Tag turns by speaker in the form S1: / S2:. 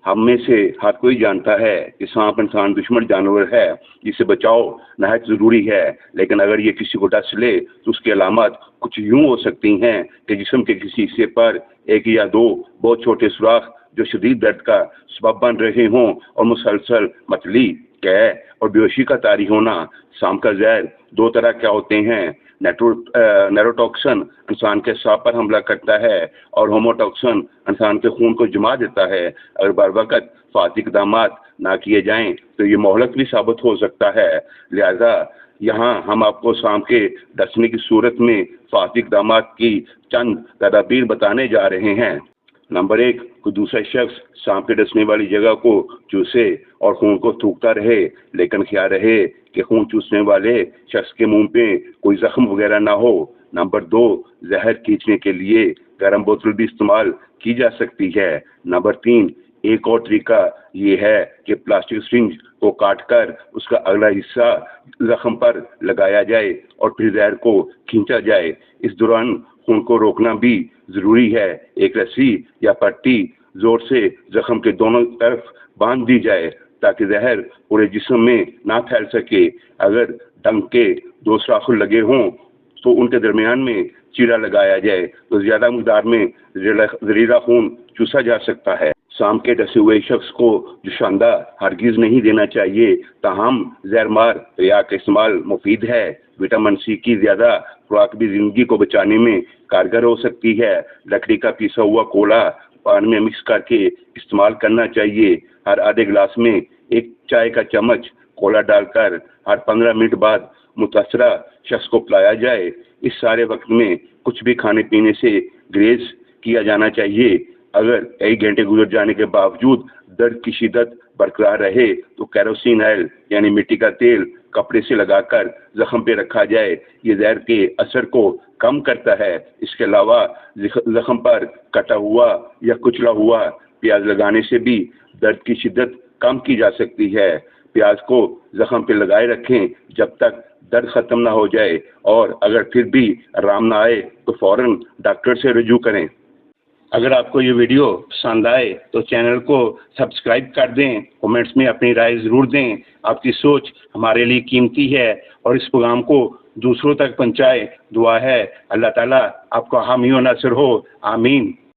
S1: ہم میں سے ہر کوئی جانتا ہے کہ سانپ انسان دشمن جانور ہے جسے بچاؤ نہایت ضروری ہے، لیکن اگر یہ کسی کو ڈس لے تو اس کی علامات کچھ یوں ہو سکتی ہیں کہ جسم کے کسی حصے پر ایک یا دو بہت چھوٹے سوراخ جو شدید درد کا سبب بن رہے ہوں اور مسلسل متلی، قے اور بیہوشی کا طاری ہونا۔ سانپ کا زہر دو طرح کے ہوتے ہیں، نیروٹاکسن انسان کے اعصاب پر حملہ کرتا ہے اور ہوموٹاکسن انسان کے خون کو جما دیتا ہے۔ اگر بر وقت فوری اقدامات نہ کیے جائیں تو یہ مہلک بھی ثابت ہو سکتا ہے۔ لہذا یہاں ہم آپ کو سانپ کے ڈسنے کی صورت میں فوری اقدامات کی چند تدابیر بتانے جا رہے ہیں۔ نمبر 1، کوئی دوسرا شخص سانپ کے ڈسنے والی جگہ کو چوسے اور خون کو تھوکتا رہے، لیکن خیال رہے کہ خون چوسنے والے شخص کے منہ پہ کوئی زخم وغیرہ نہ ہو۔ نمبر 2، زہر کھینچنے کے لیے گرم بوتل بھی استعمال کی جا سکتی ہے۔ نمبر 3، ایک اور طریقہ یہ ہے کہ پلاسٹک سرنج کو کاٹ کر اس کا اگلا حصہ زخم پر لگایا جائے اور پھر زہر کو کھینچا جائے۔ اس دوران خون کو روکنا بھی ضروری ہے۔ ایک رسی یا پٹی زور سے زخم کے دونوں طرف باندھ دی جائے تاکہ زہر پورے جسم میں نہ پھیل سکے۔ اگر ڈنک کے 2 سوراخ لگے ہوں تو ان کے درمیان میں چیرا لگایا جائے تو زیادہ مقدار میں زہریلا خون چوسا جا سکتا ہے۔ سانپ کے ڈسے ہوئے شخص کو جوشاندہ ہرگز نہیں دینا چاہیے، تاہم زہر مار تریاق کا استعمال مفید ہے۔ وٹامن سی کی زیادہ خوراک بھی زندگی کو بچانے میں کارگر ہو سکتی ہے۔ لکڑی کا پیسا ہوا کولا پانی میں مکس کر کے استعمال کرنا چاہیے۔ ہر آدھے گلاس میں 1 چائے کا چمچ کولا ڈال کر ہر 15 منٹ بعد متاثرہ شخص کو پلایا جائے۔ اس سارے وقت میں کچھ بھی کھانے پینے سے گریز کیا جانا چاہیے۔ اگر کئی گھنٹے گزر جانے کے باوجود درد کی شدت برقرار رہے تو کیروسین آئل یعنی مٹی کا تیل کپڑے سے لگا کر زخم پہ رکھا جائے۔ یہ زہر کے اثر کو کم کرتا ہے۔ اس کے علاوہ زخم پر کٹا ہوا یا کچلا ہوا پیاز لگانے سے بھی درد کی شدت کم کی جا سکتی ہے۔ پیاز کو زخم پہ لگائے رکھیں جب تک درد ختم نہ ہو جائے، اور اگر پھر بھی آرام نہ آئے تو فوراً ڈاکٹر سے رجوع کریں۔ اگر آپ کو یہ ویڈیو پسند آئے تو چینل کو سبسکرائب کر دیں، کومنٹس میں اپنی رائے ضرور دیں۔ آپ کی سوچ ہمارے لیے قیمتی ہے اور اس پیغام کو دوسروں تک پہنچائے۔ دعا ہے اللہ تعالیٰ آپ کو حامی و ناصر ہو، آمین۔